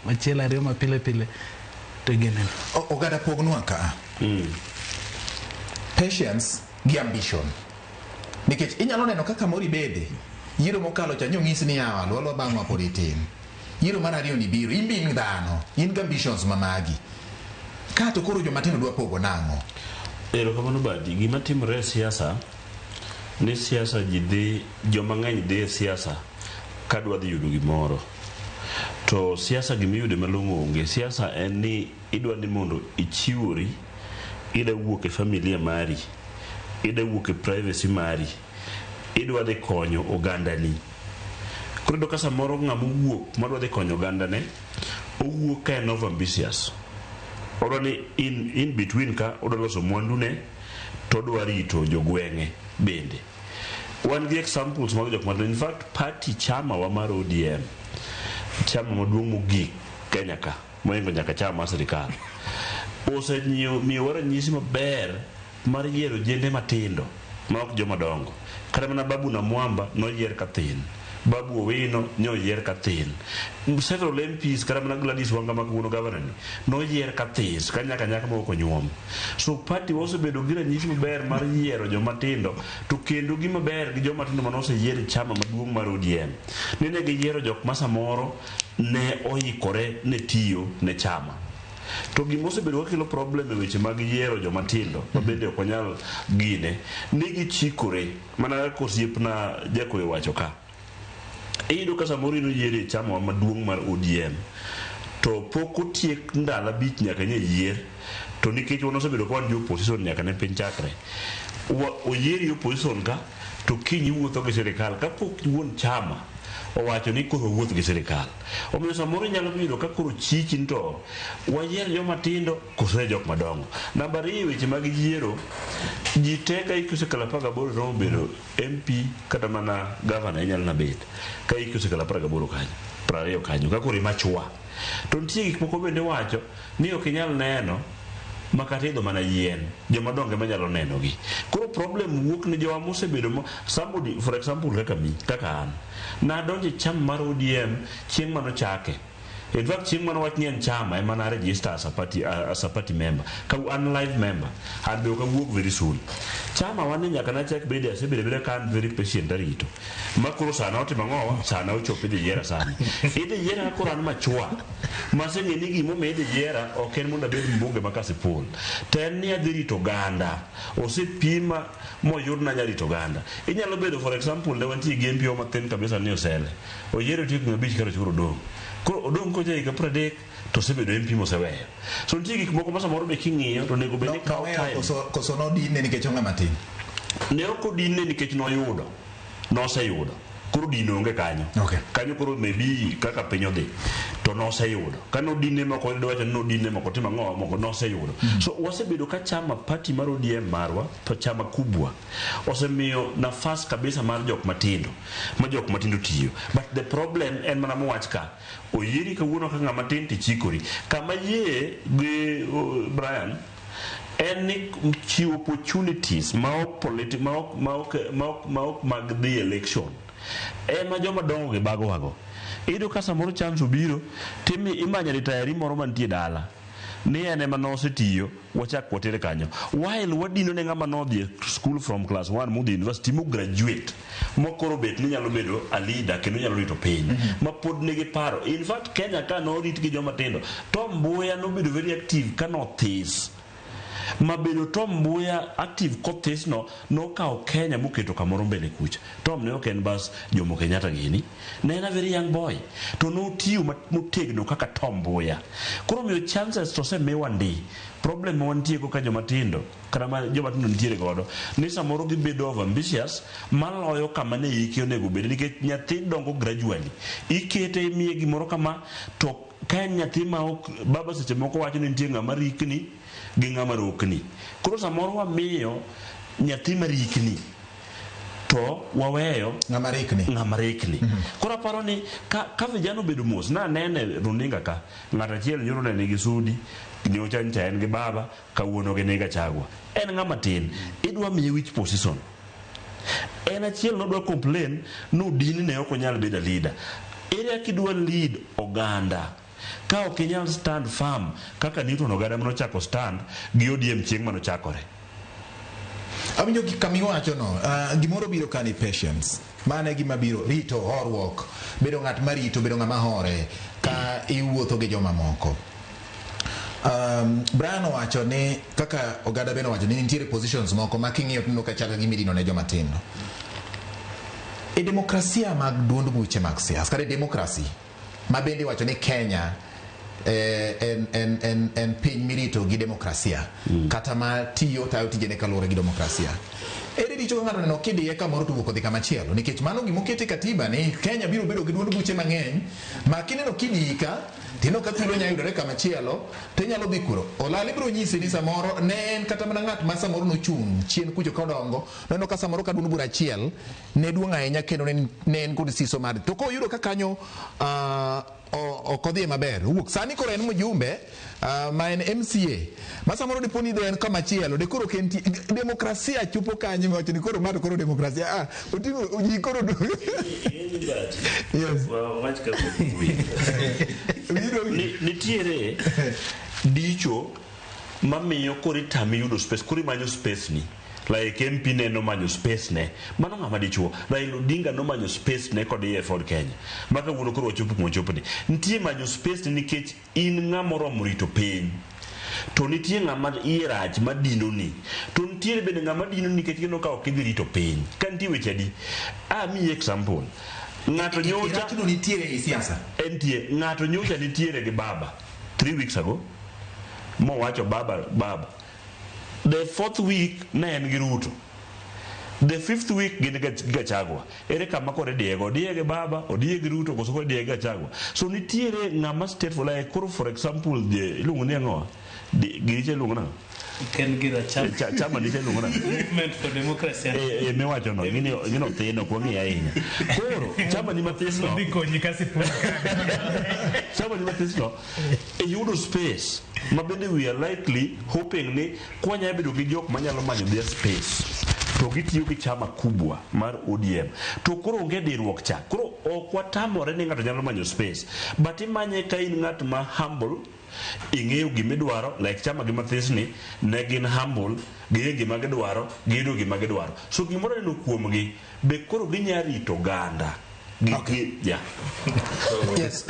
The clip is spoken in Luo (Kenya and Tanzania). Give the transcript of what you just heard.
achiel ariyo ma pile pile to gene Ogada pognwa ka patience gi ambition, nikech inyalo neno kaka mori bede yiero mokalo cha nyong'isi ni yawa lolo bang'wa pod itin, yiero mar ariyo ni biro, in bin dhano, in gi ambitions mamagi, ka to koro joma tindo dwa pogo nang'o? Erokamano Badi, gima timore e siasa ni siasa ji dhi, joma ng'eny dhi e siasa ka dwa dhi yudo gimoro, to siasa gimiyude malong'o onge. Siasa en ni idwa ni mondo ichiwori, ida wuok e familia mari, ida wuok e privacy mari, idwa dhi konyo ogandani. Koro ka samoro ng'ama wuok madwa dhi konyo ogandane, owuok ka en ambitious, odwa ni in between ka odwa loso mwandune to odwa rito jogweng'e bende. Wan gi examples mag jok madongo. In fact, party chama wa mar ODM, chama maduong' mogik Kenya ka, moingo nyaka chama mar sirikal, osemiyowa ranyisi maber mar yiero jende matindo ma ok joma dongo. Kata mana Babu na Mwamba noyier ka thin, Babu Owino noyier ka thin, several MPs kata mana Gladys Wanga makuno governor ni noyier ka this ka nyaka ma ok onyuom. So party osebedo gi ranyisi maber mar yiero joma tindo, to kendo gima ber gi joma tindo manose yiero chama maduong' mar ODM ni ne giyiero jok ma samoro ne oikore ne tiyo ne chama. To gima osebedo kelo problem e weche mag yiero joma tindo ma bende ok onyal gine, ni gichikore mana kaka osiepna Jakoyo wacho ka. Iyudo ka samoro inoyiere chama maduong' mar ODM, to pok otiek ndalo 5 nyaka nye yier, to nikech wan osebedo ka wan jo opposition nyaka ne piny chakre, oyieri opposition ka to kiny wuotho gi sirikal kapok wuon chama owacho ni koro wuoth gi sirikal. Omiyo samoro nyalo yudo ka koro chichi to wayier joma tindo kose jok madongo. Namba 2, weche mag yiero ji te ka ikusekala 18 romo bedo MP kata mana governor inyalo na bet ka ikusekala 18 kanyo 20 kanyo ka koro machwa. To nitie gik moko bende wacho ni ok inyal neno makata idho mana yien, joma dongo manyalo neno gi. Koro problem wuok ni joma mosebedo somebody, for example kaka an na donje chama mar ODM chieng' mano chake. In fact, chieng' mano wach ni en chama ema na register as a party member, ka an live member, and be wuok very soon. Chama wani nyaka na check bede asebede kan very patient rito. Makuro sana otimo ng'owa, sana ochopo idhi yiera sana. Idhi yiera koro an machwa. Maseng'e ni gimo idhi yiera ok en mondo abed mbunge ma Kasipul. To en ni adhi rito oganda. Osepima moyud na nyarito oganda. Inyalo bedo for example ne wantie gi MP matin kabisa ni osele. Oyiero tiyo 5 karo churo dong. Koro odong' ko jai ka 30 to sebedo MP moseweyo. So nitie gik moko ma samoro be king'iyo to nego bed ni kawo time. Koso nodine nikech ong'e matin. Ne ok odine nikech noyudo. Noseyudo. Koro dino onge kanyo. Kanyo koro maybe kaka piny odhi to noseyudo. Ka nodine moko wacho ni nodine moko timo ang'o moko noseyudo. So wasebedo ka chama party mar ODM marwa to chama kubwa osemiyo nafas kabisa mar jok matindo ma jok matindo tiyo. But the problem en mana mowach ka oyieri kawuono ka ng'ama tin tichikori kama yie gi Brian en ni chiwo opportunities maok mag the election ema joma dongo gi bago wago. Ido ka samoro chance obiro timi imanya retire moro mantie dala ni ene ma nosetiyo wachak watere kanyo, while wadino ne ng'ama nodhi school from class 1 mudhi university mo graduate mokoro bet ni nyalo bedo a leader kendo nyalo rito piny ma pod nigi paro. In fact, Kenya ka norit gi joma tindo, Tom Mboya nobedo very active ka nothis mabedo Tom Mboya active kothis no kao Kenya moketo kamoro mbele kucha. Tom ne ok en bas Jomo Kenyatta gini, ne en a very young boy to no tiyo motegno kaka Tom Mboya. Koro miyo chances to se mewa ndi problem wantie ka joma tindo kata joma tindo nitiere godo ni samoro gibedo over ambitious maloyo kama ne iki onego bed, nikech nyathi dongo gradually ikete imiye gimoro kama to ka nyathi ma baba seche moko wacho ni nitie ng'ama rikni gi ng'ama rokni. Koro samoro wamiyo nyathi marikni to waweyo ng'ama rikni. Koro aparo ni ka vijana obedo mos na nene runinga ka ng'at achiel nyoro ne nigi sudi nyocha ncha en gi baba kawuono gi nega chagwa, en ng'ama tin, idwa miye which position. En achiel nodwa complain no dini ne ok onyal bedo leader. Ere kidwa lead oganda ka ok inyal stand firm kaka Newtone Ogada manochako stand gi ODM chieng' manochakore. Awinjo kamiwacho no, gimoro biro kani patience. Mane gima biro rito, horuok, bedo ng'at marito, bedo ng'ama hore ka iwuotho gi joma moko. Brian owacho ni kaka Ogada beno wacho ni nitiere positions moko ma king'iyo tuno ka chaka gimirino ne joma tindo. E demokrasia mag duond buche mag siasa, kare demokrasi ma bende wacho ni Kenya en piny mirito gi demokrasia kata ma tiyo tayo tijene kaluwore gi demokrasia. Ere dicho ka ng'ato neno kidiye kamoro to wuok odhi kamachielo, nikech mano gimokete katiba ni Kenya biro bedo gi duond buche mang'eny ma kineno kidika tino ka thuolo nya yudore kamachielo to inyalo dhi kuro. Olali biro nyisi ni samoro ne en kata mana ng'at ma samoro nochung' chien kucho kodongo, neno ka samoro ka duond bura achiel ne duong' ahinya kendo ne en kod siso mar to koyudo ka kanyo okodhi maber wuok sani koro en mjumbe ma en MCA ma samoro dipo ni en kamachielo de koro kenti demokrasia chupo kanyo wacho ni koro mato koro demokrasia otingo ji koro nitiere dicho mamiyo koro itami yudo space, koro imanyo space ni like MP neno manyo space ne mano ng'ama dichuo Raila Odinga no manyo space ne kod Ford Kenya maka wuono koro wachopo kuma wachopo ni nitie manyo space ni nikech in ng'ama oromo rito piny to nitie ng'ama irach madino ni to nitie bende ng'ama dino nikech kino ka ok idhi rito piny ka nitie weche adi mi example ng'ato nyocha nitiere e siasa entie ng'ato nyocha nitiere gi baba 3 weeks ago mo wacho baba the 4th week ne en gi Ruto, the 5th week gin Gachagua. Ere kama kore Diego baba odie gi Ruto koso kore Diego Gachagua. So nitiere ng'ama state for like for example the lungu ne ngo giche lungu na Ken gira chama niche lungu na movement for democracy me wacho no gino teno kwa ngi ahinya koro chama ni mathis no biko ni Kasipul chama ni mathis no yudo space ma bende we are likely hoping ni kwanya bedo gi jok manyalo manyo their space to gitiyo gi chama kubwa mar ODM to koro onge dirruok cha koro ok watamore ni ng'ato nyalo manyo space but imanye ka in ng'at ma humble ing'eyo gimidwaro like chama gi mathis ni ne gin humble ging'e gima gidwaro gido gima gidwaro so gimoro neno kuomgi be koro ginya rito ganda okay. Yeah. Yes